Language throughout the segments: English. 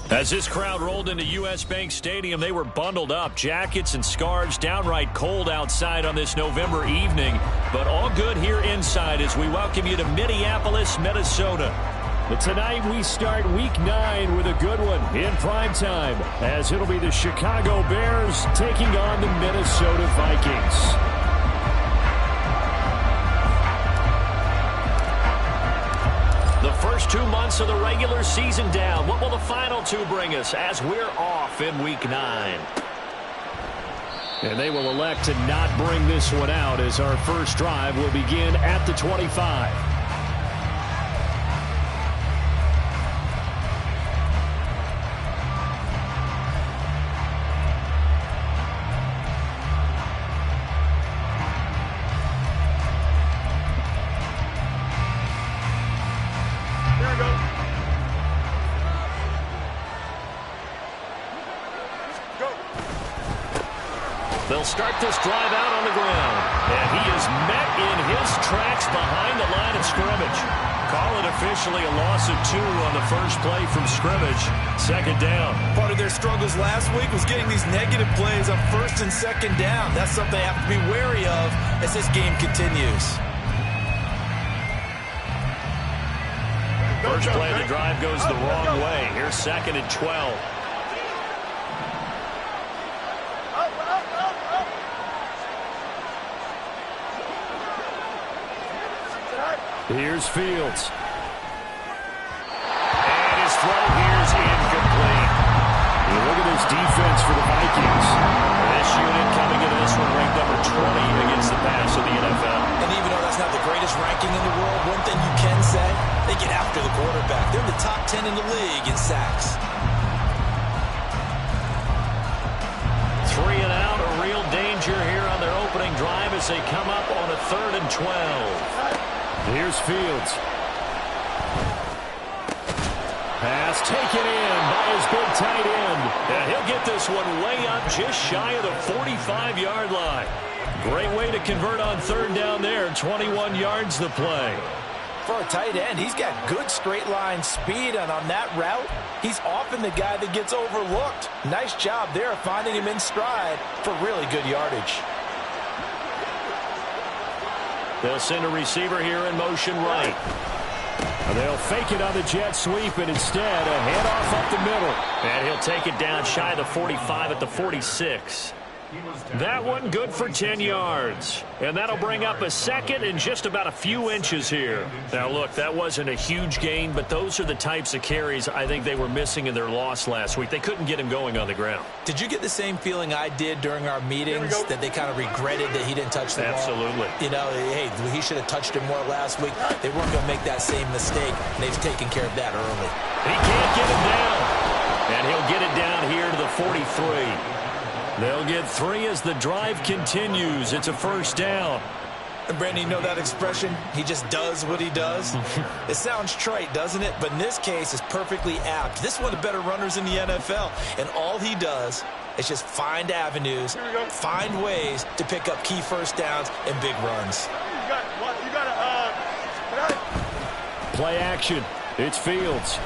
As this crowd rolled into U.S. Bank Stadium, they were bundled up, jackets and scarves, downright cold outside on this November evening, but all good here inside as we welcome you to Minneapolis, Minnesota. But tonight we start Week 9 with a good one in primetime, as it'll be the Chicago Bears taking on the Minnesota Vikings. The first 2 months of the regular season down. What will the final 2 bring us as we're off in Week 9? And they will elect to not bring this one out as our first drive will begin at the 25. They'll start this drive out on the ground. And he is met in his tracks behind the line of scrimmage. Call it officially a loss of 2 on the first play from scrimmage. Second down. Part of their struggles last week was getting these negative plays on first and second down. That's something they have to be wary of as this game continues. First play of the drive goes the wrong way. Here's 2nd and 12. Here's Fields. And his throw here is incomplete. You look at this defense for the Vikings. This unit coming into this one ranked number 20 against the pass of the NFL. And even though that's not the greatest ranking in the world, one thing you can say, they get after the quarterback. They're in the top 10 in the league in sacks. 3 and out, a real danger here on their opening drive as they come up on a 3rd and 12. Here's Fields. Pass taken in by his big tight end. And he'll get this one way up just shy of the 45-yard line. Great way to convert on 3rd down there. 21 yards the play. For a tight end, he's got good straight line speed, and on that route, he's often the guy that gets overlooked. Nice job there of finding him in stride for really good yardage. They'll send a receiver here in motion right. They'll fake it on the jet sweep, and instead a handoff up the middle. And he'll take it down shy of the 45 at the 46. That one good for 10 yards. And that'll bring up a 2nd and just about a few inches here. Now, look, that wasn't a huge gain, but those are the types of carries I think they were missing in their loss last week. They couldn't get him going on the ground. Did you get the same feeling I did during our meetings, that they kind of regretted that he didn't touch the ball? Absolutely. You know, hey, he should have touched it more last week. They weren't going to make that same mistake, and they've taken care of that early. He can't get him down. And he'll get it down here to the 43. They'll get 3 as the drive continues. It's a 1st down. And Brandon, you know that expression? He just does what he does? It sounds trite, doesn't it? But in this case, it's perfectly apt. This is one of the better runners in the NFL. And all he does is just find avenues, find ways to pick up key first downs and big runs. Play action. It's Fields.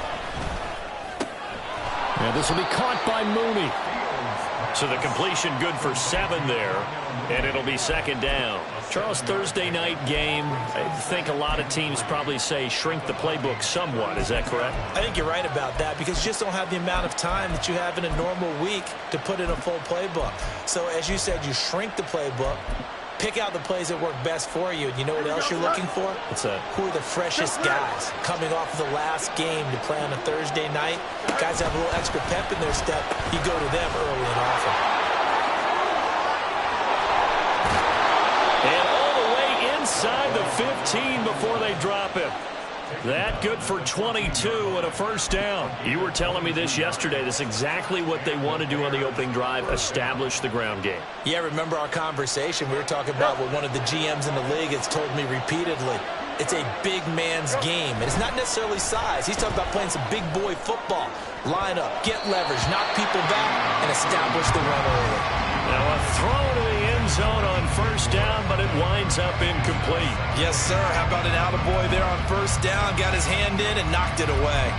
And this will be caught by Mooney. So the completion good for 7 there, and it'll be 2nd down. Charles, Thursday night game, I think a lot of teams probably say shrink the playbook somewhat. Is that correct? I think you're right about that because you just don't have the amount of time that you have in a normal week to put in a full playbook. So as you said, you shrink the playbook, pick out the plays that work best for you. And you know what else you're looking for? What's that? Who are the freshest guys coming off of the last game to play on a Thursday night? Guys have a little extra pep in their step. You go to them early and often. And all the way inside the 15 before they drop him. That good for 22 and a 1st down. You were telling me this yesterday. That's exactly what they want to do on the opening drive, establish the ground game. Yeah, remember our conversation? We were talking about what one of the GMs in the league has told me repeatedly. It's a big man's game, and it's not necessarily size. He's talking about playing some big boy football. Line up, get leverage, knock people back, and establish the run early. Now a throw to the end zone on 1st down, but it winds up incomplete. Yes, sir. How about an attaboy there on 1st down? Got his hand in and knocked it away.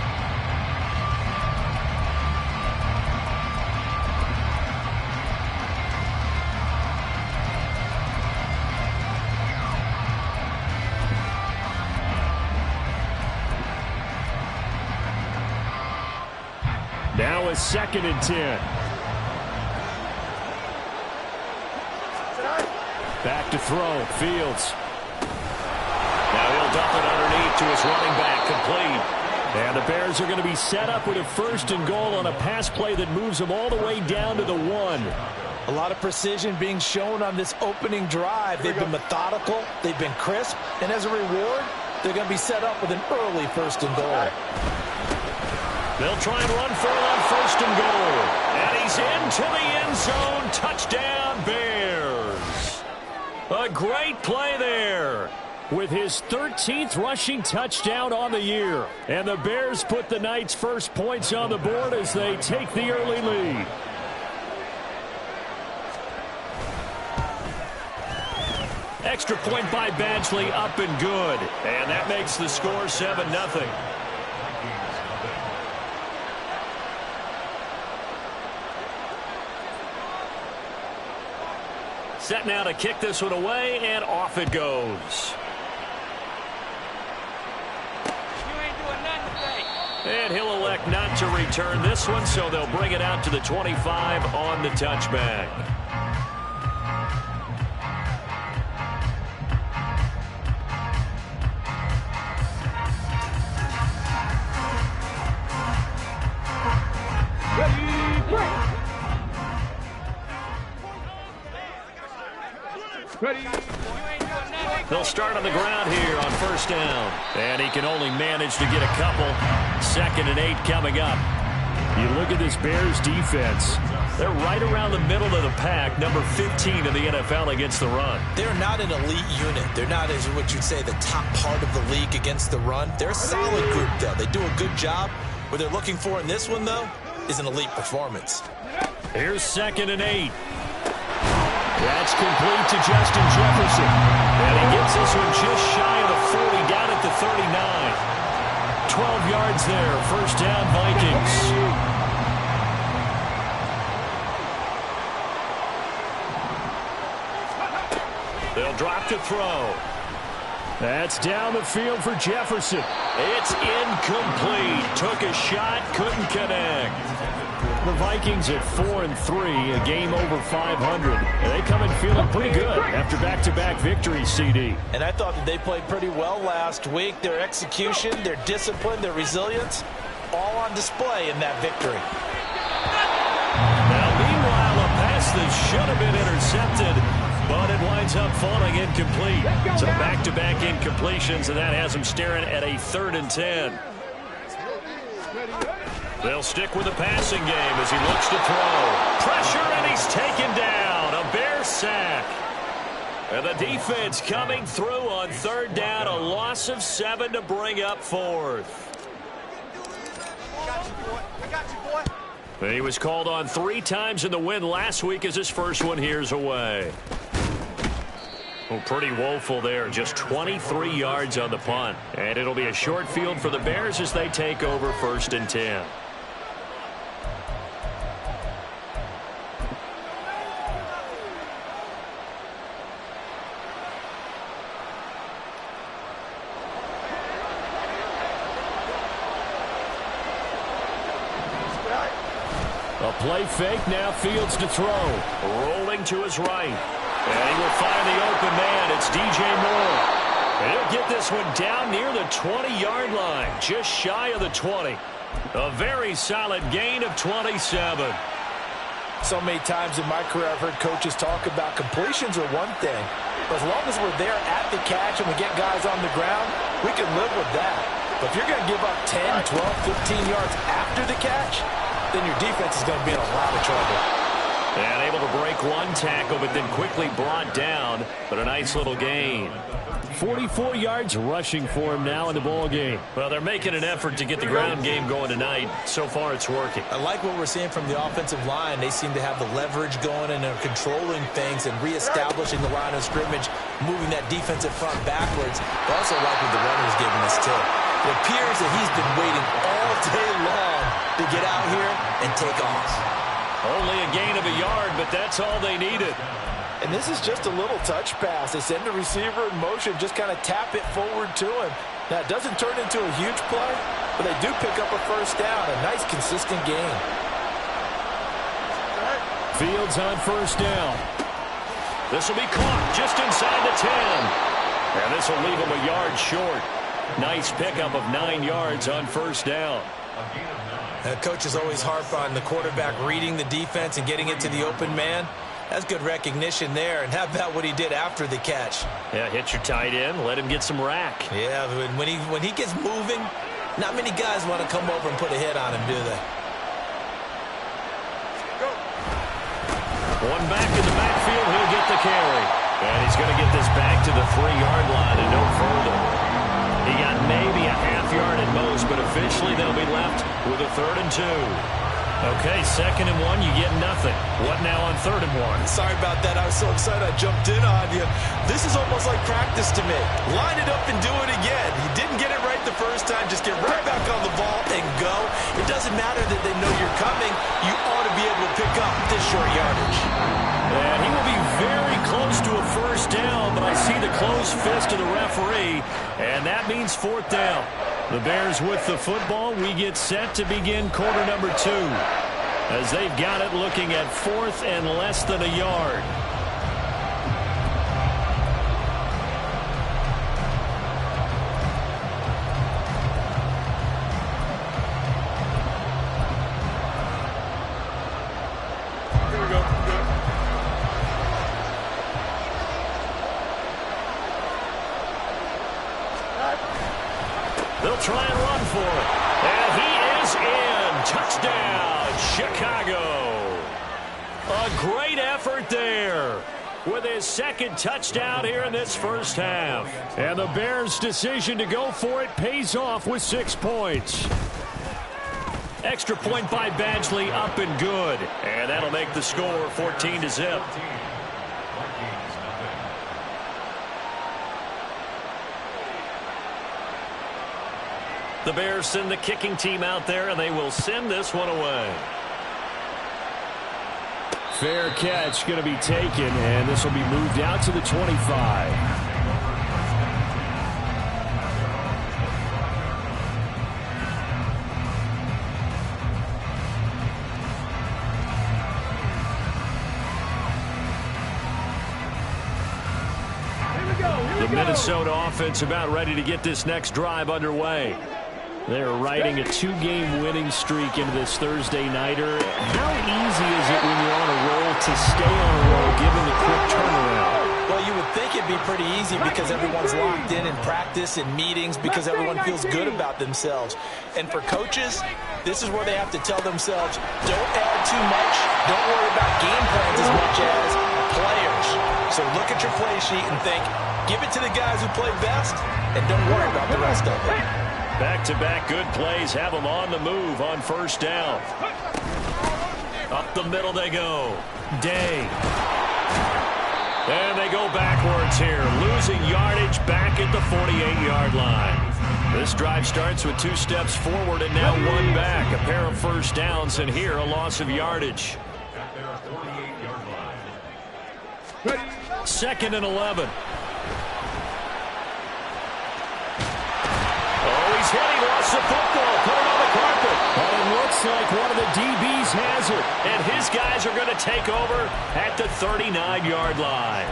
a 2nd and 10. Back to throw. Fields. Now he'll dump it underneath to his running back. Complete. And the Bears are going to be set up with a 1st and goal on a pass play that moves them all the way down to the 1. A lot of precision being shown on this opening drive. They've been methodical. They've been crisp. And as a reward, they're going to be set up with an early 1st and goal. They'll try and run for it on 1st and goal. And he's into the end zone. Touchdown, Bears. A great play there, with his 13th rushing touchdown on the year. And the Bears put the Knights' first points on the board as they take the early lead. Extra point by Badgley, up and good. And that makes the score 7-0. Set now to kick this one away, and off it goes. And he'll elect not to return this one, so they'll bring it out to the 25 on the touchback. They'll start on the ground here on 1st down. And he can only manage to get a couple. 2nd and 8 coming up. You look at this Bears defense. They're right around the middle of the pack, number 15 in the NFL against the run. They're not an elite unit. They're not, as what you'd say, the top part of the league against the run. They're a solid group, though. They do a good job. What they're looking for in this one, though, is an elite performance. Here's 2nd and 8. That's complete to Justin Jefferson. And he gets this one just shy of the 40, down at the 39. 12 yards there, 1st down Vikings. They'll drop to throw. That's down the field for Jefferson. It's incomplete. Took a shot, couldn't connect. The Vikings at 4-3, a game over 500. And they come in feeling pretty good after back-to-back victories, CD. And I thought that they played pretty well last week. Their execution, their discipline, their resilience, all on display in that victory. Now, meanwhile, a pass that should have been intercepted, but it winds up falling incomplete. So back-to-back incompletions, and that has them staring at a 3rd and 10. They'll stick with the passing game as he looks to throw. Pressure, and he's taken down. A Bear sack. And the defense coming through on 3rd down. A loss of 7 to bring up 4th. I got you, boy. He was called on 3 times in the win last week as his first one here's away. Oh, pretty woeful there. Just 23 yards on the punt. And it'll be a short field for the Bears as they take over 1st and 10. A play fake, now Fields to throw. Rolling to his right. And he will find the open man. It's DJ Moore. And he'll get this one down near the 20-yard line, just shy of the 20. A very solid gain of 27. So many times in my career I've heard coaches talk about completions are one thing. But as long as we're there at the catch and we get guys on the ground, we can live with that. But if you're going to give up 10, 12, 15 yards after the catch, then your defense is going to be in a lot of trouble. And able to break one tackle, but then quickly brought down. But a nice little gain. 44 yards rushing for him now in the ball game. Well, they're making an effort to get the ground game going tonight. So far, it's working. I like what we're seeing from the offensive line. They seem to have the leverage going and they're controlling things and reestablishing the line of scrimmage, moving that defensive front backwards. But also like what the runner's giving us, too. It appears that he's been waiting all day long to get out here and take off. Only a gain of a yard, but that's all they needed. And this is just a little touch pass. They send the receiver in motion, just kind of tap it forward to him. Now, it doesn't turn into a huge play, but they do pick up a first down. A nice, consistent gain. Fields on first down. This will be caught just inside the 10. And this will leave him a yard short. Nice pickup of 9 yards on first down. Coaches always harp on the quarterback reading the defense and getting it to the open man. That's good recognition there. And how about what he did after the catch? Yeah, hit your tight end. Let him get some rack. Yeah, when he gets moving, not many guys want to come over and put a hit on him, do they? One back in the backfield. He'll get the carry. And he's going to get this back to the 3-yard line and no further. He got maybe a half yard at most, but officially they'll be left with a 3rd and 2. Okay, 2nd and 1, you get nothing. What now on 3rd and 1? Sorry about that. I was so excited I jumped in on you. This is almost like practice to me. Line it up and do it again. You didn't get it right the first time. Just get right back on the ball and go. It doesn't matter that they know you're coming. You ought to be able to pick up this short yardage. And he will be very close to a first down, but I see the closed fist of the referee, and that means 4th down. The Bears with the football. We get set to begin quarter number 2 as they've got it looking at 4th and less than a yard. They'll try and run for it. And he is in. Touchdown, Chicago. A great effort there with his 2nd touchdown here in this first half. And the Bears' decision to go for it pays off with 6 points. Extra point by Badgley, up and good. And that'll make the score 14-0. The Bears send the kicking team out there, and they will send this one away. Fair catch going to be taken, and this will be moved out to the 25. The Minnesota offense about ready to get this next drive underway. They're riding a 2-game winning streak into this Thursday nighter. How easy is it when you're on a roll to stay on a roll given the quick turnaround? Well, you would think it'd be pretty easy because everyone's locked in practice and meetings because everyone feels good about themselves. And for coaches, this is where they have to tell themselves, don't add too much. Don't worry about game plans as much as players. So look at your play sheet and think, give it to the guys who play best and don't worry about the rest of it. Back-to-back good plays have them on the move on first down. Up the middle they go. Day. And they go backwards here, losing yardage back at the 48-yard line. This drive starts with 2 steps forward and now 1 back. A pair of first downs, and here a loss of yardage. 2nd and 11. He's hit. He lost the football. Put it on the carpet. But it looks like one of the DBs has it. And his guys are going to take over at the 39-yard line.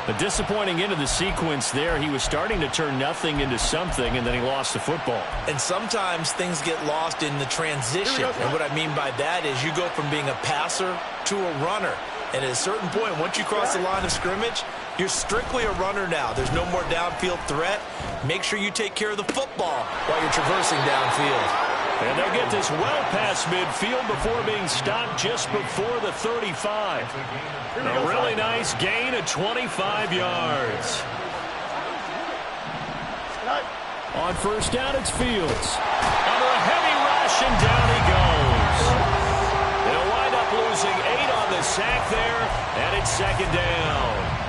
A disappointing end of the sequence there. He was starting to turn nothing into something, and then he lost the football. And sometimes things get lost in the transition. And what I mean by that is you go from being a passer to a runner. And at a certain point, once you cross the line of scrimmage, you're strictly a runner now. There's no more downfield threat. Make sure you take care of the football while you're traversing downfield. And they'll get this well past midfield before being stopped just before the 35. A really nice gain of 25 yards. On first down, it's Fields. Under a heavy rush, and down he goes. They'll wind up losing 8 on the sack there, and it's 2nd down.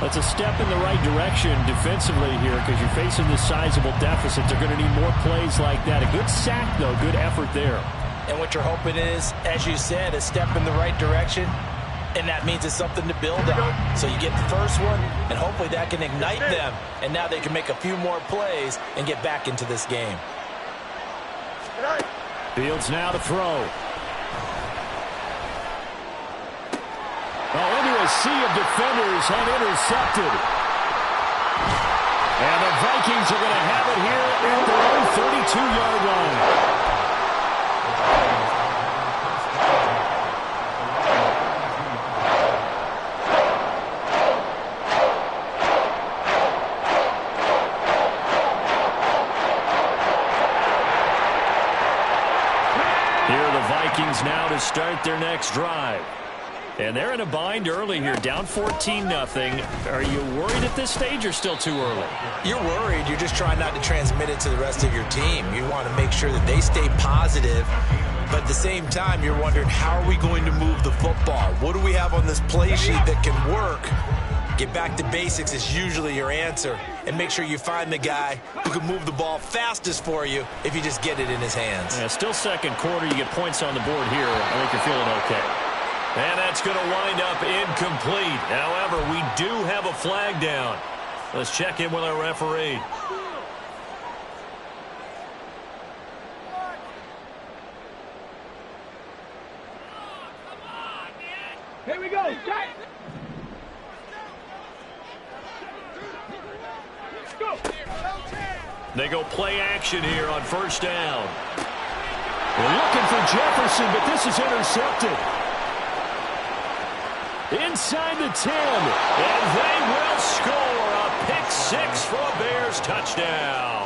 That's a step in the right direction defensively here because you're facing this sizable deficit. They're going to need more plays like that. A good sack, though. Good effort there. And what you're hoping is, as you said, a step in the right direction, and that means it's something to build on. So you get the first one, and hopefully that can ignite them, and now they can make a few more plays and get back into this game. Fields now to throw. a sea of defenders and intercepted. And the Vikings are going to have it here at their own 32-yard line. Now to start their next drive. And they're in a bind early here, down 14-0. Are you worried at this stage or still too early? You're worried. You're just trying not to transmit it to the rest of your team. You want to make sure that they stay positive. But at the same time, you're wondering, how are we going to move the football? What do we have on this play sheet that can work? Get back to basics is usually your answer. And make sure you find the guy who can move the ball fastest for you if you just get it in his hands. Yeah, still second quarter. You get points on the board here. I think you're feeling okay. And that's going to wind up incomplete. However, we do have a flag down. Let's check in with our referee. Here we go. Jack. They go play action here on first down. We're looking for Jefferson, but this is intercepted. Inside the 10, and they will score a pick six for a Bears touchdown.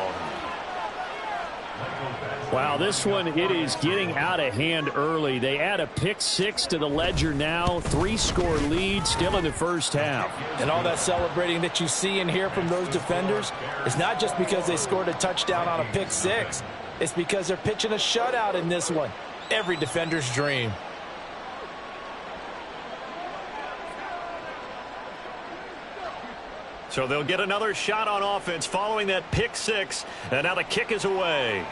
Wow, this one, it is getting out of hand early. They add a pick six to the ledger now. 3-score lead still in the first half. And all that celebrating that you see and hear from those defenders, it's not just because they scored a touchdown on a pick six. It's because they're pitching a shutout in this one. Every defender's dream. So they'll get another shot on offense following that pick six. And now the kick is away.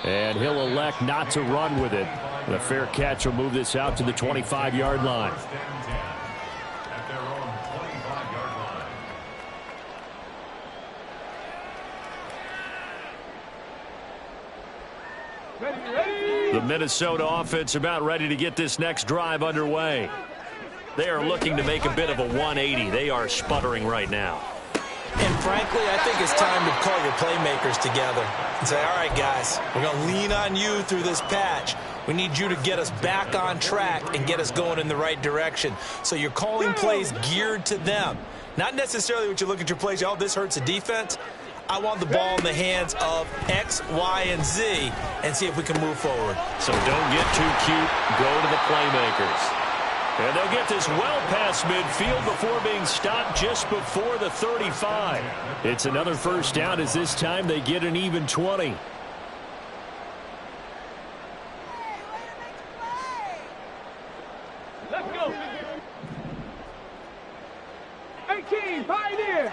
And he'll elect not to run with it. The fair catch will move this out to the 25-yard line. The Minnesota offense about ready to get this next drive underway. They are looking to make a bit of a 180. They are sputtering right now. And frankly, I think it's time to call your playmakers together and say, all right, guys, we're going to lean on you through this patch. We need you to get us back on track and get us going in the right direction. So you're calling plays geared to them. Not necessarily what you look at your plays, oh, this hurts the defense. I want the ball in the hands of X, Y, and Z and see if we can move forward. So don't get too cute. Go to the playmakers. And they'll get this well past midfield before being stopped just before the 35. It's another first down as this time they get an even 20. Let's go. 18, Pioneer.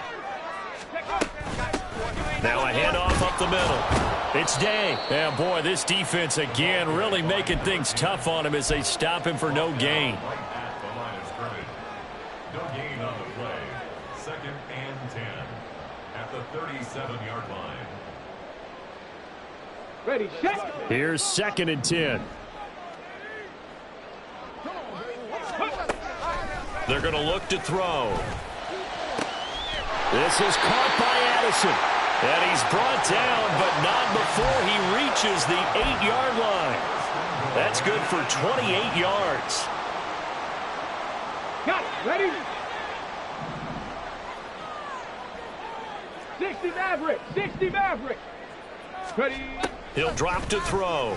Now a handoff up the middle. It's Day. Yeah, boy, this defense again really making things tough on him as they stop him for no gain. No gain on the play. 2nd and 10 at the 37-yard line. Ready, check. Here's 2nd and 10. They're going to look to throw. This is caught by Addison. And he's brought down, but not before he reaches the 8-yard line. That's good for 28 yards. Got it. Ready? 60 Maverick. 60 Maverick. Ready? He'll drop to throw.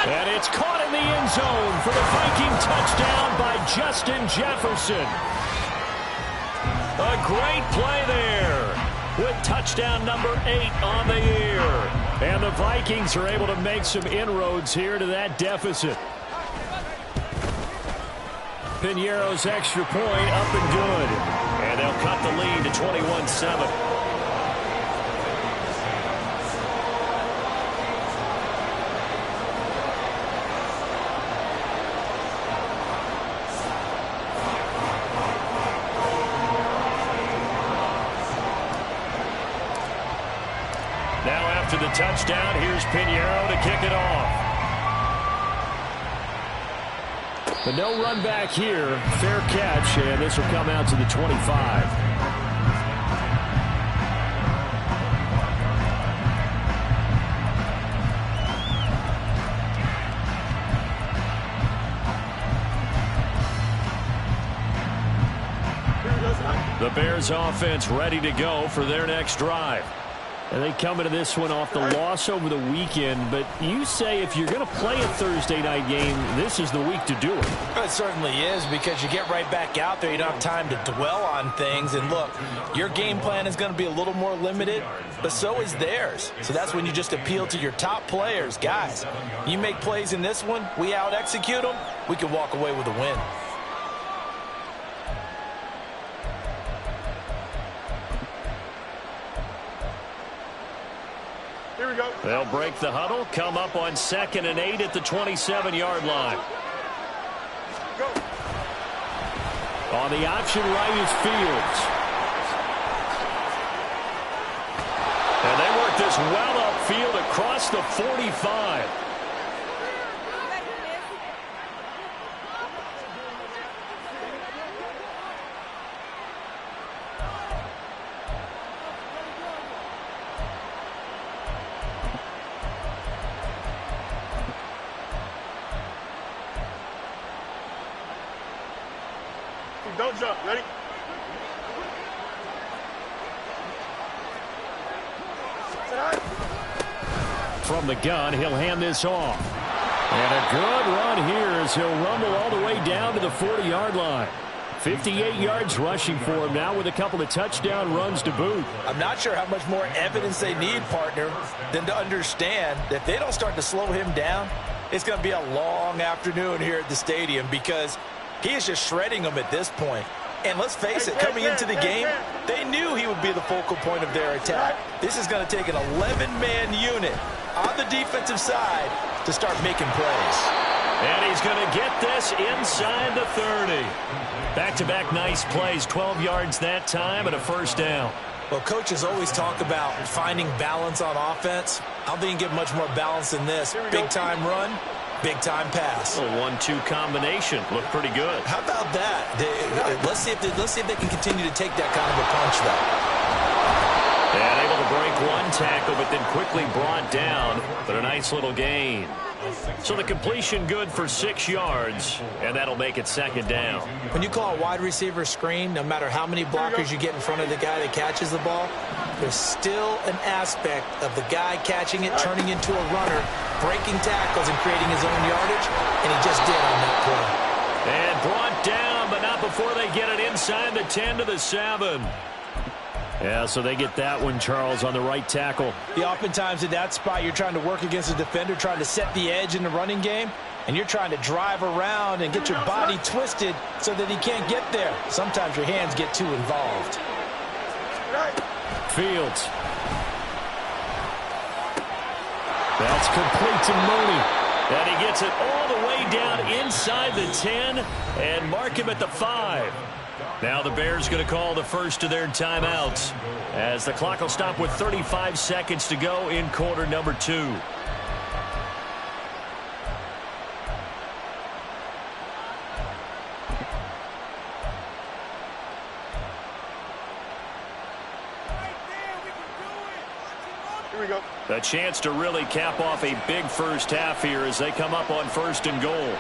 And it's caught in the end zone for the Viking touchdown by Justin Jefferson. A great play there with touchdown number 8 on the year. And the Vikings are able to make some inroads here to that deficit. Piñeiro's extra point up and good. And they'll cut the lead to 21-7. The touchdown, here's Piñeiro to kick it off. But no run back here. Fair catch, and this will come out to the 25. The Bears offense ready to go for their next drive. And they come into this one off the loss over the weekend, but you say if you're going to play a Thursday night game, this is the week to do it. It certainly is, because you get right back out there. You don't have time to dwell on things. And look, your game plan is going to be a little more limited, but so is theirs. So that's when you just appeal to your top players. Guys, you make plays in this one, we out-execute them, we can walk away with a win. They'll break the huddle, come up on 2nd and 8 at the 27-yard line. On the option right is Fields. And they work this well upfield across the 45. Don't jump. Ready? From the gun, he'll hand this off. And a good run here as he'll rumble all the way down to the 40-yard line. 58 yards rushing for him now with a couple of touchdown runs to boot. I'm not sure how much more evidence they need, partner, than to understand that if they don't start to slow him down, it's going to be a long afternoon here at the stadium, because he is just shredding them at this point. And let's face it, coming into the game, they knew he would be the focal point of their attack. This is going to take an 11-man unit on the defensive side to start making plays. And he's going to get this inside the 30. Back-to-back nice plays, 12 yards that time and a first down. Well, coaches always talk about finding balance on offense. I don't think you can get much more balance than this. Big-time run, big-time pass. A 1-2 combination. Looked pretty good. How about that? Let's see if they can continue to take that kind of a punch, though. And able to break one tackle, but then quickly brought down. But a nice little gain. So the completion good for 6 yards, and that'll make it second down. When you call a wide receiver screen, no matter how many blockers you get in front of the guy that catches the ball, there's still an aspect of the guy catching it, turning into a runner, breaking tackles and creating his own yardage, and he just did on that play. And brought down, but not before they get it inside the 10 to the 7. Yeah, so they get that one, Charles, on the right tackle. Yeah, oftentimes in that spot, you're trying to work against a defender, trying to set the edge in the running game, and you're trying to drive around and get your body twisted so that he can't get there. Sometimes your hands get too involved. Fields. That's complete to Mooney. And he gets it all the way down inside the 10 and mark him at the 5. Now the Bears going to call the first of their timeouts as the clock will stop with 35 seconds to go in quarter number 2. Here we go. A chance to really cap off a big first half here as they come up on 1st and goal.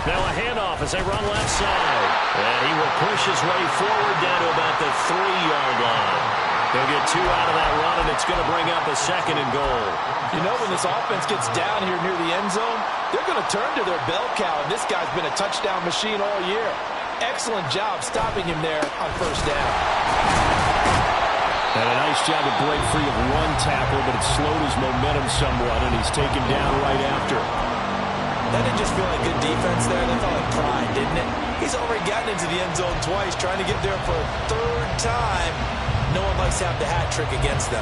Now a handoff as they run left side. And he will push his way forward down to about the 3-yard line. They'll get 2 out of that run, and it's going to bring up a 2nd and goal. You know, when this offense gets down here near the end zone, they're going to turn to their bell cow, and this guy's been a touchdown machine all year. Excellent job stopping him there on 1st down. And a nice job to break free of one tackle, but it slowed his momentum somewhat, and he's taken down right after. That didn't just feel like good defense there. That felt like pride, didn't it? He's already gotten into the end zone twice, trying to get there for a 3rd time. No one likes to have the hat trick against them.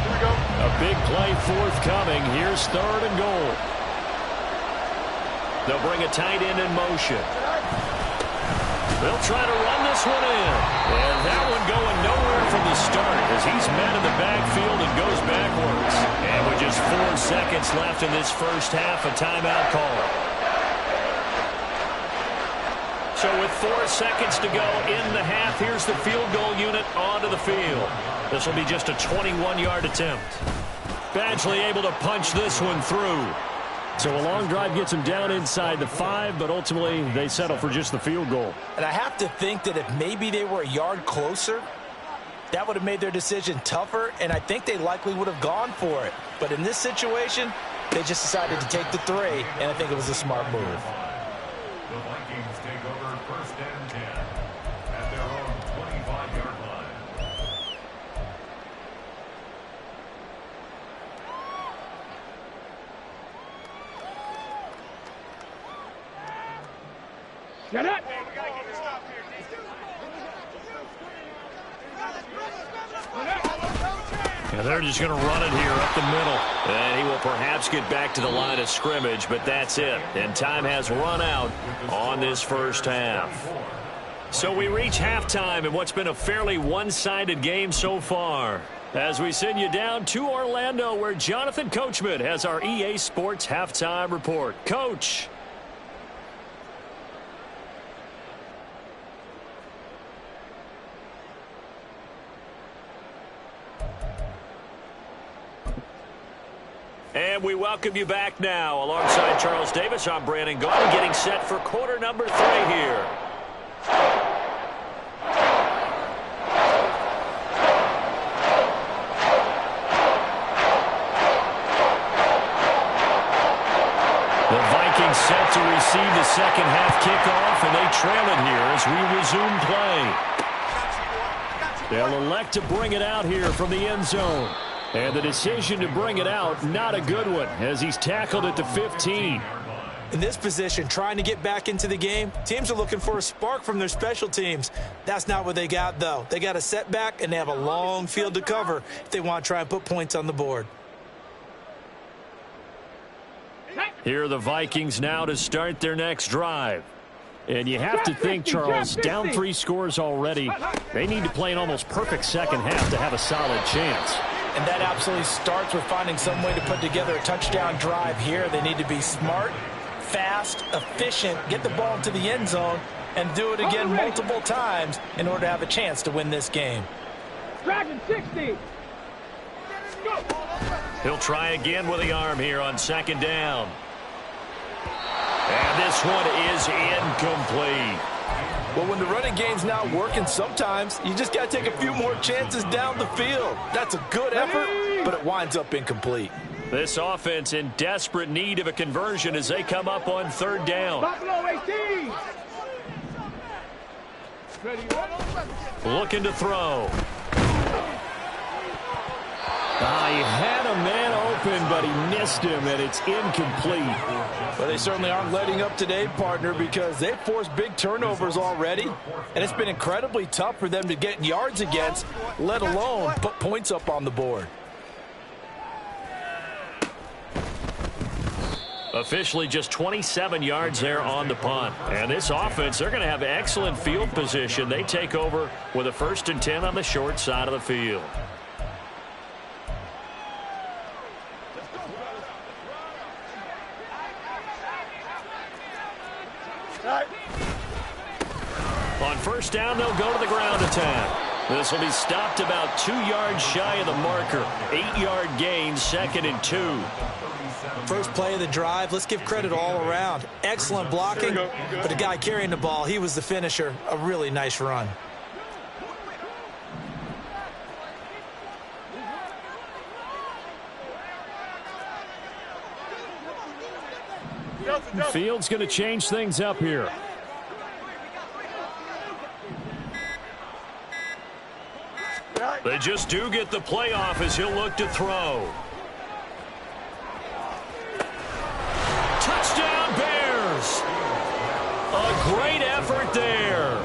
Here we go. A big play forthcoming. Here's 3rd and goal. They'll bring a tight end in motion. They'll try to run this one in. And that one going nowhere from the start as he's met in the backfield and goes backwards. And with just 4 seconds left in this first half, a timeout call. So with 4 seconds to go in the half, here's the field goal unit onto the field. This will be just a 21-yard attempt. Badgley able to punch this one through. So a long drive gets them down inside the 5, but ultimately they settle for just the field goal. And I have to think that if maybe they were a yard closer, that would have made their decision tougher, and I think they likely would have gone for it. But in this situation, they just decided to take the 3, and I think it was a smart move. The Vikings take over 1st and 10 at their own 25-yard line. Get it! And they're just going to run it here up the middle. And he will perhaps get back to the line of scrimmage, but that's it. And time has run out on this first half. So we reach halftime in what's been a fairly one-sided game so far. As we send you down to Orlando, where Jonathan Coachman has our EA Sports halftime report. Coach. And we welcome you back now. Alongside Charles Davis, I'm Brandon Gaudin, getting set for quarter number 3 here. The Vikings set to receive the second half kickoff, and they trail it here as we resume play. They'll elect to bring it out here from the end zone. And the decision to bring it out, not a good one, as he's tackled at the 15. In this position, trying to get back into the game, teams are looking for a spark from their special teams. That's not what they got, though. They got a setback, and they have a long field to cover if they want to try and put points on the board. Here are the Vikings now to start their next drive. And you have to think, Charles, down 3 scores already. They need to play an almost perfect second half to have a solid chance. And that absolutely starts with finding some way to put together a touchdown drive here. They need to be smart, fast, efficient, get the ball into the end zone, and do it again multiple times in order to have a chance to win this game. Dragon 60. He'll try again with the arm here on second down. And this one is incomplete. Well, when the running game's not working, sometimes you just got to take a few more chances down the field. That's a good effort, but it winds up incomplete. This offense in desperate need of a conversion as they come up on third down. Buffalo 18. Looking to throw. He had a man open, but he missed him, and it's incomplete. Well, they certainly aren't letting up today, partner, because they've forced big turnovers already, and it's been incredibly tough for them to get yards against, let alone put points up on the board. Officially just 27 yards there on the punt. And this offense, they're going to have excellent field position. They take over with a 1st and 10 on the short side of the field. On first down, they'll go to the ground attack. This will be stopped about 2 yards shy of the marker. 8-yard gain, 2nd and 2. First play of the drive, let's give credit all around. Excellent blocking, but the guy carrying the ball, he was the finisher. A really nice run. Fields going to change things up here. They just do get the playoff as he'll look to throw. Touchdown Bears! A great effort there.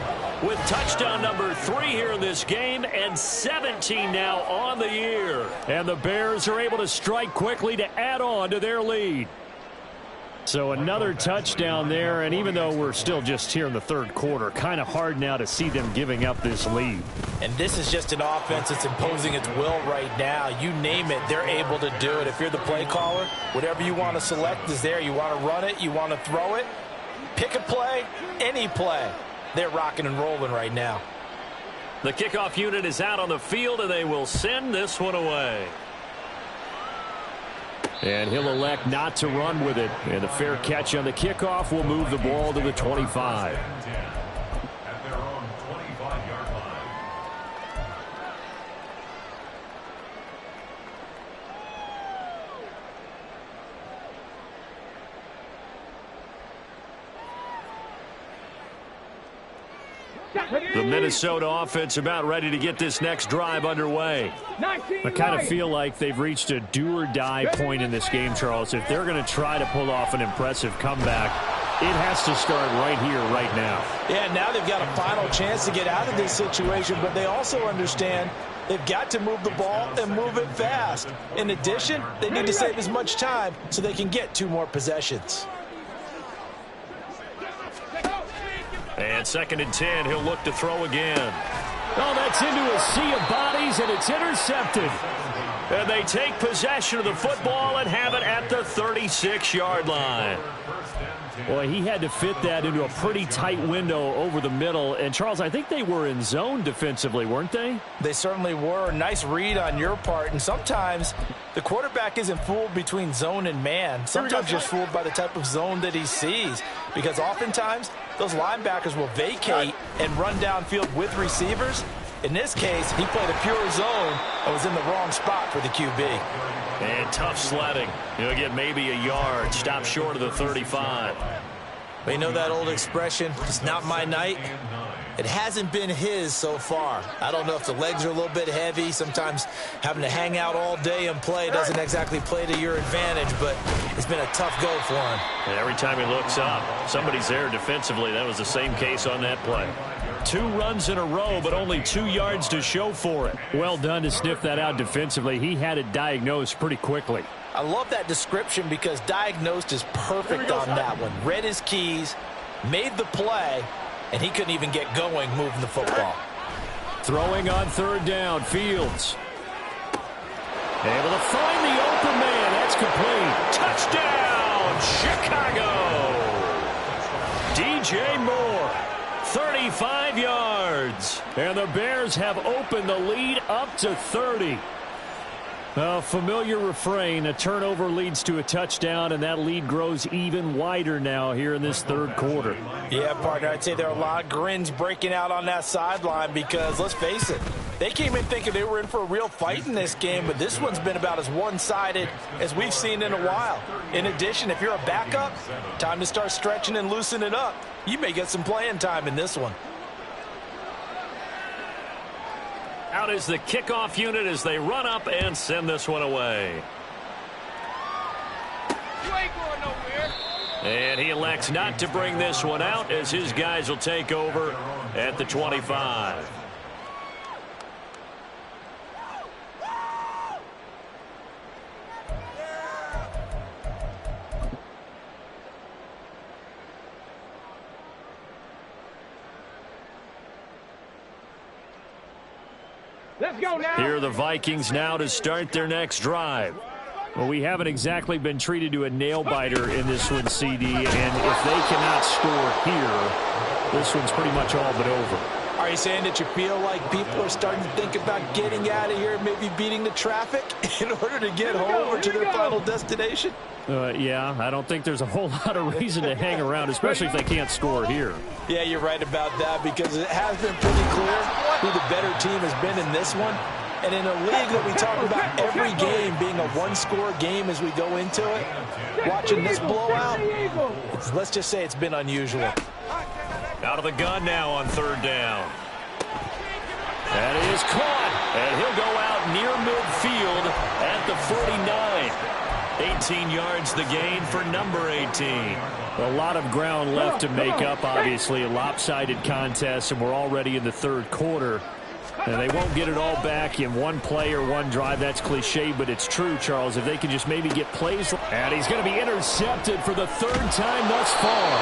With touchdown number 3 here in this game and 17 now on the year. And the Bears are able to strike quickly to add on to their lead. So another touchdown there, and even though we're still just here in the third quarter, kind of hard now to see them giving up this lead. And this is just an offense that's imposing its will right now. You name it, they're able to do it. If you're the play caller, whatever you want to select is there. You want to run it, you want to throw it, pick a play, any play. They're rocking and rolling right now. The kickoff unit is out on the field, and they will send this one away. And he'll elect not to run with it. And the fair catch on the kickoff will move the ball to the 25. At their own 25-yard line. The Minnesota offense about ready to get this next drive underway. I kind of feel like they've reached a do-or-die point in this game, Charles. If they're going to try to pull off an impressive comeback, it has to start right here, right now. Yeah, now they've got a final chance to get out of this situation, but they also understand they've got to move the ball and move it fast. In addition, they need to save as much time so they can get 2 more possessions. And 2nd and 10, he'll look to throw again. Oh, that's into a sea of bodies, and it's intercepted. And they take possession of the football and have it at the 36-yard line. Boy, he had to fit that into a pretty tight window over the middle. And, Charles, I think they were in zone defensively, weren't they? They certainly were. Nice read on your part. And sometimes the quarterback isn't fooled between zone and man. Sometimes just fooled by the type of zone that he sees. Because oftentimes those linebackers will vacate and run downfield with receivers. In this case, he played a pure zone and was in the wrong spot for the QB. And tough sledding. He'll get maybe a yard. Stop short of the 35. But you know that old expression, it's not my night? It hasn't been his so far. I don't know if the legs are a little bit heavy. Sometimes having to hang out all day and play doesn't exactly play to your advantage, but it's been a tough go for him. And every time he looks up, somebody's there defensively. That was the same case on that play. 2 runs in a row, but only 2 yards to show for it. Well done to sniff that out defensively. He had it diagnosed pretty quickly. I love that description because diagnosed is perfect on that one. Read his keys, made the play, and he couldn't even get going moving the football. Throwing on 3rd down, Fields. Able to find the open man. That's complete. Touchdown, Chicago. DJ Moore, 35 yards. And the Bears have opened the lead up to 30. A familiar refrain, a turnover leads to a touchdown, and that lead grows even wider now here in this 3rd quarter. Yeah, partner, I'd say there are a lot of grins breaking out on that sideline because, let's face it, they came in thinking they were in for a real fight in this game, but this one's been about as one-sided as we've seen in a while. In addition, if you're a backup, time to start stretching and loosening up. You may get some playing time in this one. Out is the kickoff unit as they run up and send this one away. You ain't going nowhere. And he elects not to bring this one out as his guys will take over at the 25. Let's go now. Here are the Vikings now to start their next drive. Well, we haven't exactly been treated to a nail-biter in this one, CD, and if they cannot score here, this one's pretty much all but over. Are you saying that you feel like people are starting to think about getting out of here, maybe beating the traffic in order to get home or to their final destination? Yeah, I don't think there's a whole lot of reason to hang around, especially if they can't score here. Yeah, you're right about that because it has been pretty clear who the better team has been in this one. And in a league that we talk about every game being a one-score game as we go into it, watching this blowout, let's just say it's been unusual. Out of the gun now on 3rd down. That is caught, and he'll go out near midfield at the 49. 18 yards the gain for number 18. A lot of ground left to make up, obviously. A lopsided contest, and we're already in the 3rd quarter. And they won't get it all back in one play or one drive. That's cliche, but it's true, Charles. If they can just maybe get plays. And he's going to be intercepted for the third time thus far.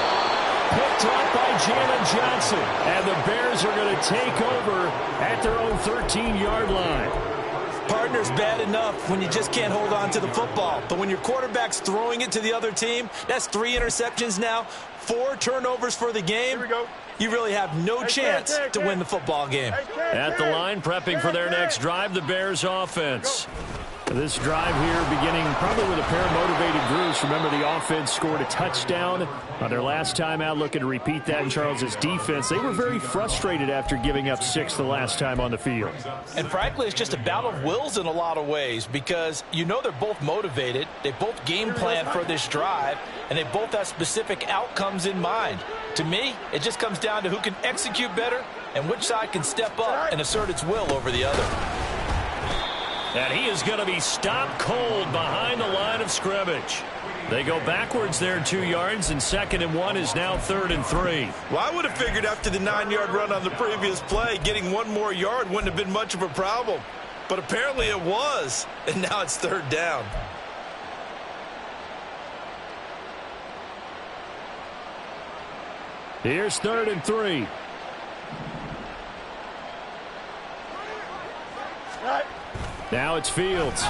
Picked up by Jalen Johnson. And the Bears are going to take over at their own 13-yard line. Partner's bad enough when you just can't hold on to the football. But when your quarterback's throwing it to the other team, that's 3 interceptions now, 4 turnovers for the game. Here we go. You really have no chance to win the football game. At the line, prepping for their next drive, the Bears offense. This drive here beginning probably with a pair of motivated groups. Remember, the offense scored a touchdown on their last time out. Looking to repeat that in Charles's defense. They were very frustrated after giving up 6 the last time on the field. And frankly, it's just a battle of wills in a lot of ways because you know they're both motivated. They both game plan for this drive, and they both have specific outcomes in mind. To me, it just comes down to who can execute better and which side can step up and assert its will over the other. And he is going to be stopped cold behind the line of scrimmage. They go backwards there 2 yards, and 2nd and 1 is now 3rd and 3. Well, I would have figured after the 9-yard run on the previous play, getting 1 more yard wouldn't have been much of a problem. But apparently it was, and now it's 3rd down. Here's 3rd and 3. Now it's Fields.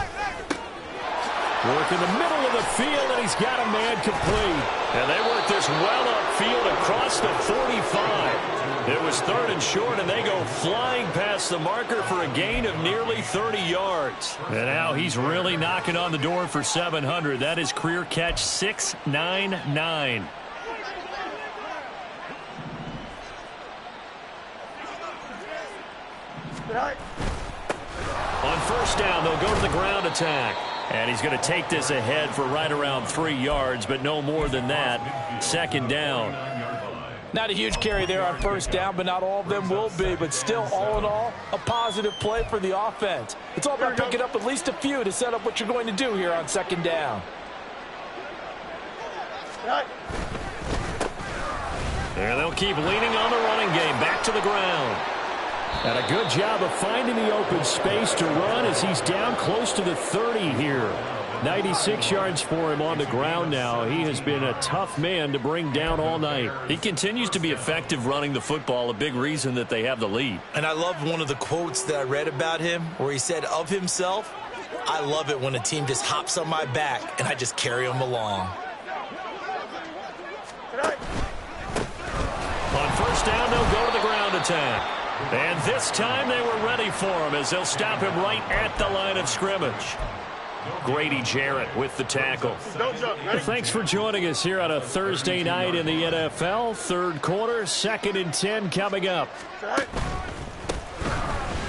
Work in the middle of the field, and he's got a man complete. And they work this well upfield across the 45. It was 3rd and short, and they go flying past the marker for a gain of nearly 30 yards. And now he's really knocking on the door for 700. That is career catch 699. On 1st down, they'll go to the ground attack. And he's going to take this ahead for right around 3 yards, but no more than that. 2nd down. Not a huge carry there on 1st down, but not all of them will be. But still, all in all, a positive play for the offense. It's all about picking up at least a few to set up what you're going to do here on 2nd down. And they'll keep leaning on the running game. Back to the ground. And a good job of finding the open space to run as he's down close to the 30 here. 96 yards for him on the ground now. He has been a tough man to bring down all night. He continues to be effective running the football, a big reason that they have the lead. And I love one of the quotes that I read about him where he said of himself, "I love it when a team just hops on my back and I just carry them along." On 1st down, they'll go to the ground attack. And this time they were ready for him as they'll stop him right at the line of scrimmage. Grady Jarrett with the tackle. Well, thanks for joining us here on a Thursday night in the NFL. 3rd quarter, 2nd and 10 coming up.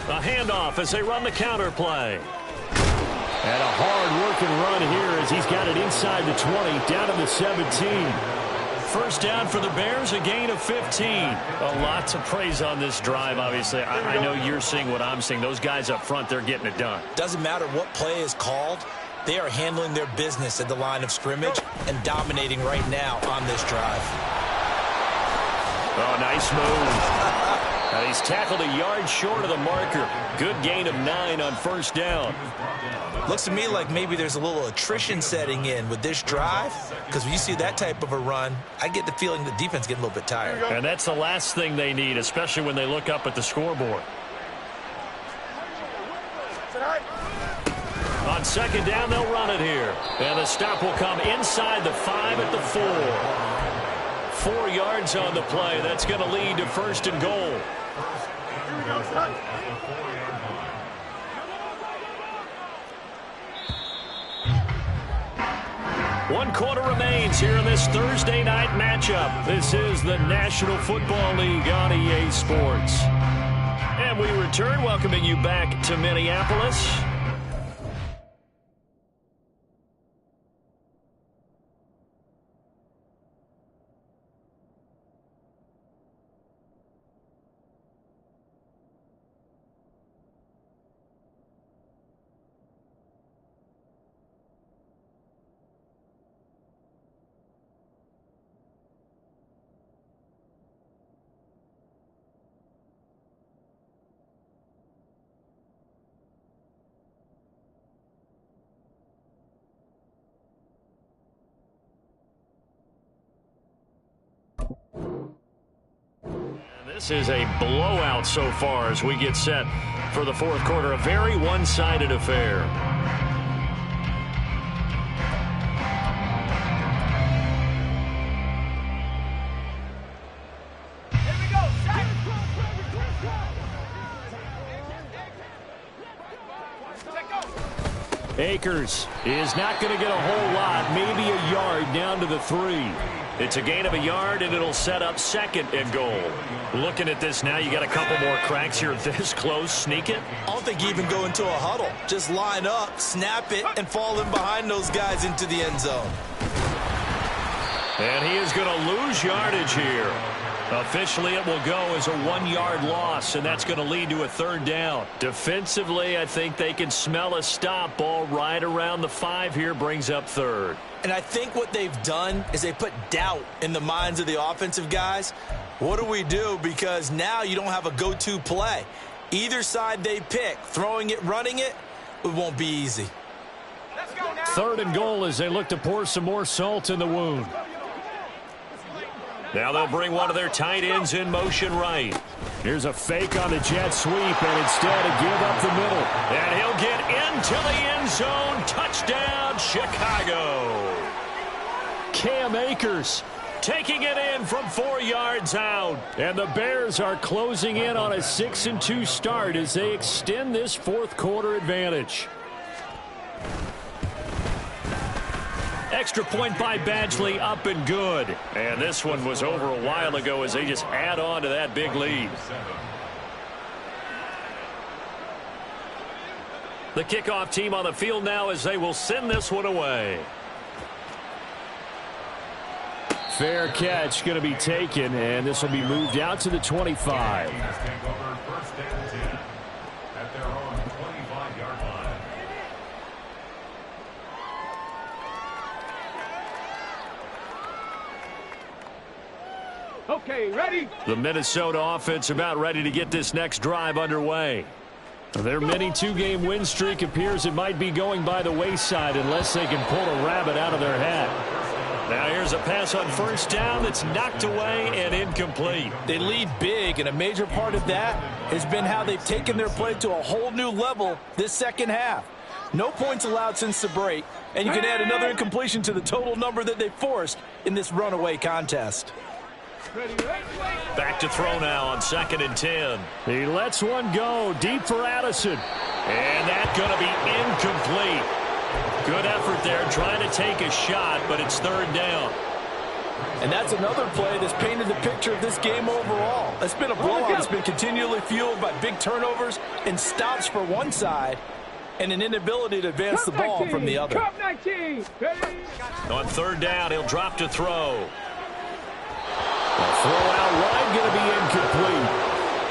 A handoff as they run the counter play. And a hard-working run here as he's got it inside the 20, down to the 17. 1st down for the Bears, a gain of 15. A lot to praise on this drive, obviously. I know you're seeing what I'm seeing. Those guys up front, they're getting it done. Doesn't matter what play is called. They are handling their business at the line of scrimmage and dominating right now on this drive. Oh, nice move. And he's tackled a yard short of the marker. Good gain of 9 on 1st down. Looks to me like maybe there's a little attrition setting in with this drive, because when you see that type of a run, I get the feeling the defense getting a little bit tired. And that's the last thing they need, especially when they look up at the scoreboard. On 2nd down, they'll run it here. And the stop will come inside the 5 at the 4. 4 yards on the play. That's going to lead to 1st and goal. One quarter remains here in this Thursday night matchup. This is the National Football League on EA Sports. And we return, welcoming you back to Minneapolis. This is a blowout so far as we get set for the fourth quarter. A very one-sided affair. Akers is not going to get a whole lot, maybe a yard down to the 3. It's a gain of a yard, and it'll set up 2nd and goal. Looking at this now, you got a couple more cracks here this close. Sneak it. I don't think you even go into a huddle. Just line up, snap it, and fall in behind those guys into the end zone. And he is going to lose yardage here. Officially, it will go as a 1-yard loss, and that's going to lead to a 3rd down. Defensively, I think they can smell a stop. Ball right around the 5 here, brings up 3rd. And I think what they've done is they put doubt in the minds of the offensive guys. What do we do? Because now you don't have a go-to play. Either side they pick, throwing it, running it, it won't be easy. 3rd and goal as they look to pour some more salt in the wound. Now they'll bring one of their tight ends in motion right. Here's a fake on the jet sweep, and instead a give up the middle. And he'll get into the end zone. Touchdown, Chicago. Cam Akers taking it in from 4 yards out. And the Bears are closing in on a 6-2 start as they extend this fourth quarter advantage. Extra point by Badgley, up and good. And this one was over a while ago as they just add on to that big lead. The kickoff team on the field now as they will send this one away. Fair catch going to be taken, and this will be moved out to the 25. Okay, ready? The Minnesota offense about ready to get this next drive underway. Their mini 2-game win streak appears it might be going by the wayside unless they can pull a rabbit out of their hat. Now here's a pass on 1st down that's knocked away and incomplete. They lead big, and a major part of that has been how they've taken their play to a whole new level this second half. No points allowed since the break, and you can add another incompletion to the total number that they forced in this runaway contest. Back to throw now on 2nd and 10. He lets one go deep for Addison. And that's going to be incomplete. Good effort there trying to take a shot, but it's 3rd down. And that's another play that's painted the picture of this game overall. It's been a blowout. It's been continually fueled by big turnovers and stops for one side and an inability to advance the ball from the other. On 3rd down, he'll drop to throw. A throw out wide going to be incomplete.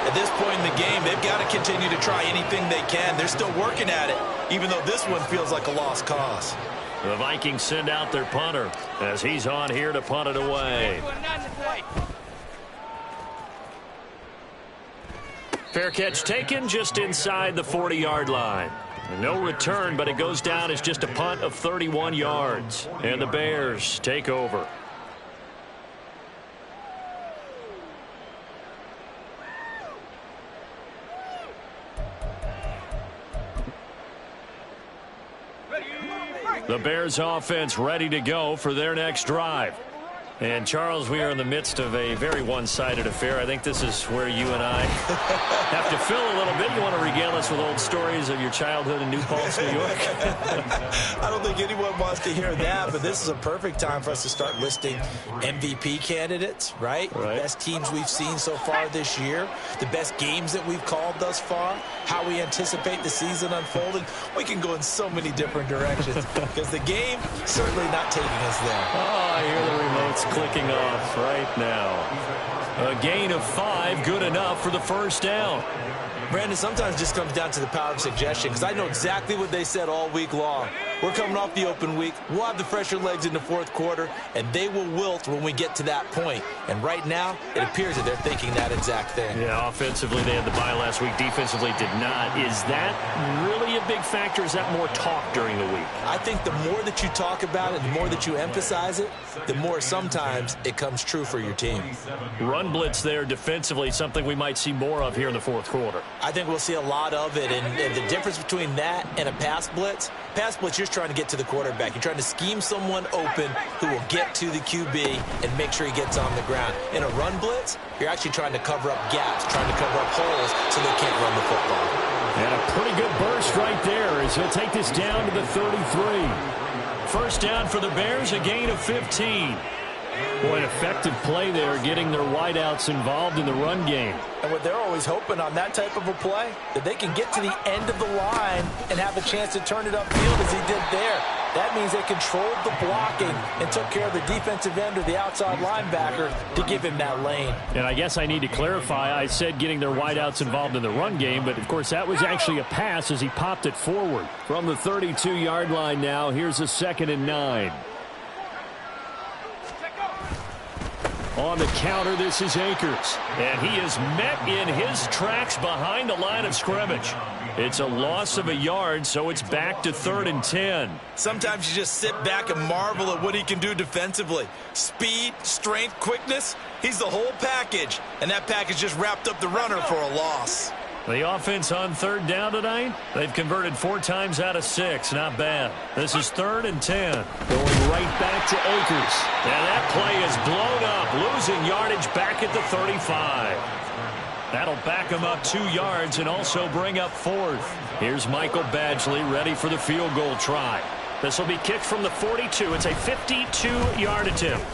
At this point in the game, they've got to continue to try anything they can. They're still working at it, even though this one feels like a lost cause. The Vikings send out their punter as he's on here to punt it away. Fair catch taken just inside the 40-yard line. No return, but it goes down as just a punt of 31 yards. And the Bears take over. The Bears offense ready to go for their next drive. And, Charles, we are in the midst of a very one-sided affair. I think this is where you and I have to fill a little bit. You want to regale us with old stories of your childhood in New Paltz, New York? I don't think anyone wants to hear that, but this is a perfect time for us to start listing MVP candidates, right? The best teams we've seen so far this year, the best games that we've called thus far, how we anticipate the season unfolding. We can go in so many different directions because the game certainly not taking us there. Oh, I hear the remotes clicking off right now. A gain of 5, good enough for the 1st down. Brandon, sometimes it just comes down to the power of suggestion because I know exactly what they said all week long. We're coming off the open week. We'll have the fresher legs in the fourth quarter, and they will wilt when we get to that point. And right now, it appears that they're thinking that exact thing. Yeah, offensively, they had the bye last week. Defensively, did not. Is that really a big factor? Is that more talk during the week? I think the more that you talk about it, the more that you emphasize it, the more sometimes it comes true for your team. Run blitz there defensively, something we might see more of here in the fourth quarter. I think we'll see a lot of it, and the difference between that and a pass blitz, you're trying to get to the quarterback. You're trying to scheme someone open who will get to the QB and make sure he gets on the ground. In a run blitz, you're actually trying to cover up gaps, trying to cover up holes so they can't run the football. And a pretty good burst right there as he'll take this down to the 33. First down for the Bears, a gain of 15. Boy, an effective play there, getting their wideouts involved in the run game. And what they're always hoping on that type of a play, that they can get to the end of the line and have a chance to turn it upfield as he did there. That means they controlled the blocking and took care of the defensive end or the outside linebacker to give him that lane. And I guess I need to clarify, I said getting their wideouts involved in the run game, but of course that was actually a pass as he popped it forward. From the 32-yard line now, here's a 2nd and 9. On the counter, this is Akers. And he is met in his tracks behind the line of scrimmage. It's a loss of a yard, so it's back to 3rd and 10. Sometimes you just sit back and marvel at what he can do defensively. Speed, strength, quickness, he's the whole package. And that package just wrapped up the runner for a loss. The offense on 3rd down tonight, they've converted 4 times out of 6. Not bad. This is 3rd and 10. Going right back to Akers. And that play is blown up, losing yardage back at the 35. That'll back him up 2 yards and also bring up 4th. Here's Michael Badgley ready for the field goal try. This will be kicked from the 42. It's a 52-yard attempt.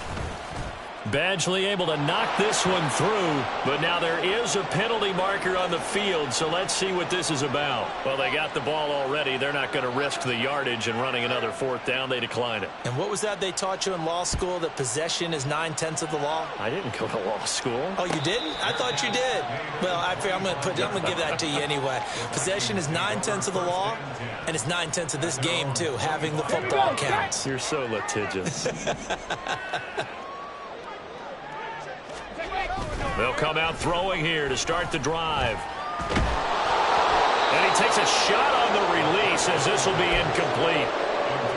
Badgley able to knock this one through, but now there is a penalty marker on the field, so let's see what this is about. Well, they got the ball already. They're not going to risk the yardage and running another 4th down. They decline it. And what was that they taught you in law school, that possession is 9/10 of the law? I didn't go to law school. Oh, you didn't? I thought you did. Well, I'm going to give that to you anyway. Possession is 9/10 of the law, and it's 9/10 of this game, too. Having the football counts. You're so litigious. They'll come out throwing here to start the drive. And he takes a shot on the release as this will be incomplete.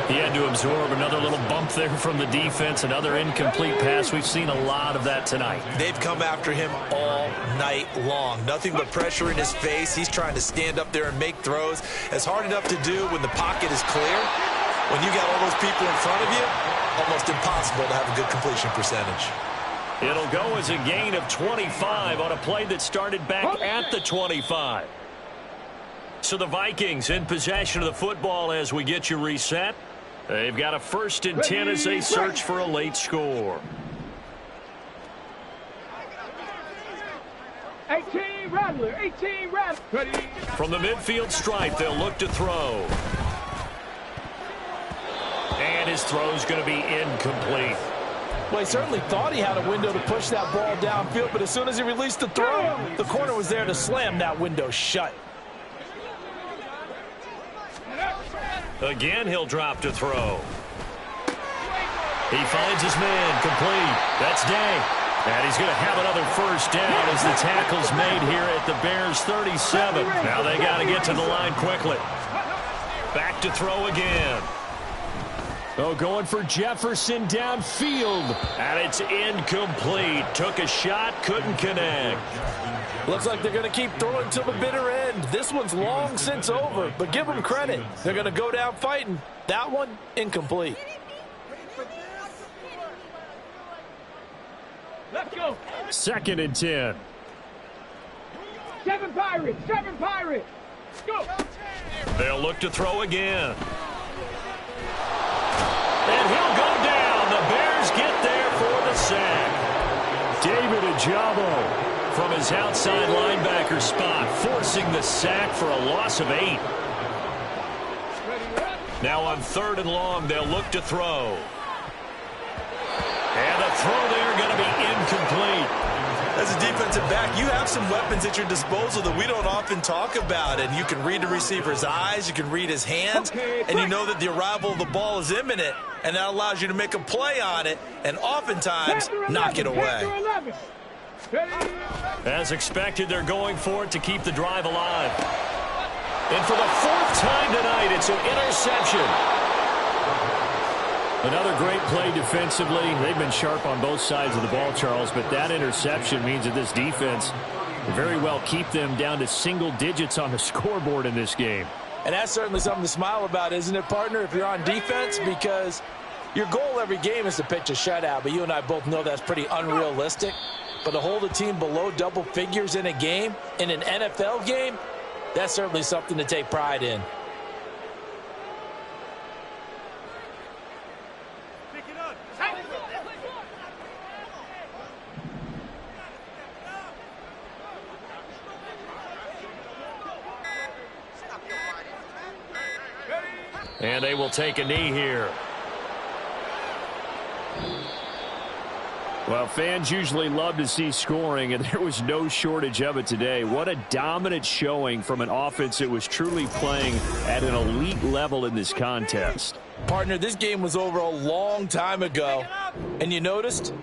He had to absorb another little bump there from the defense, another incomplete pass. We've seen a lot of that tonight. They've come after him all night long. Nothing but pressure in his face. He's trying to stand up there and make throws. It's hard enough to do when the pocket is clear. When you got all those people in front of you, almost impossible to have a good completion percentage. It'll go as a gain of 25 on a play that started back at the 25. So the Vikings in possession of the football as we get you reset. They've got a 1st and 10 as they search for a late score. 18 Rattler, 18 Rattler. From the midfield stripe, they'll look to throw. And his throw's going to be incomplete. Well, he certainly thought he had a window to push that ball downfield, but as soon as he released the throw, the corner was there to slam that window shut. Again, he'll drop to throw. He finds his man, complete. That's Day. And he's going to have another 1st down as the tackle's made here at the Bears 37. Now they got to get to the line quickly. Back to throw again. Oh, going for Jefferson downfield. And it's incomplete. Took a shot, couldn't connect. Looks like they're going to keep throwing till the bitter end. This one's long since over, but give them credit. They're going to go down fighting. That one, incomplete. Let's go. 2nd and 10. 7 Pirates, 7 Pirates. Go. They'll look to throw again. And he'll go down. The Bears get there for the sack. David Ojabo from his outside linebacker spot, forcing the sack for a loss of 8. Now on 3rd and long, they'll look to throw. And the throw there going to be incomplete. As a defensive back, you have some weapons at your disposal that we don't often talk about. And you can read the receiver's eyes, you can read his hands, and you know that the arrival of the ball is imminent. And that allows you to make a play on it and oftentimes knock it away. As expected, they're going for it to keep the drive alive. And for the 4th time tonight, it's an interception. Another great play defensively. They've been sharp on both sides of the ball, Charles, but that interception means that this defense will very well keep them down to single digits on the scoreboard in this game. And that's certainly something to smile about, isn't it, partner, if you're on defense? Because your goal every game is to pitch a shutout, but you and I both know that's pretty unrealistic. But to hold a team below double figures in a game, in an NFL game, that's certainly something to take pride in. And they will take a knee here. Well, fans usually love to see scoring, and there was no shortage of it today. What a dominant showing from an offense that was truly playing at an elite level in this contest. Partner, this game was over a long time ago, and you noticed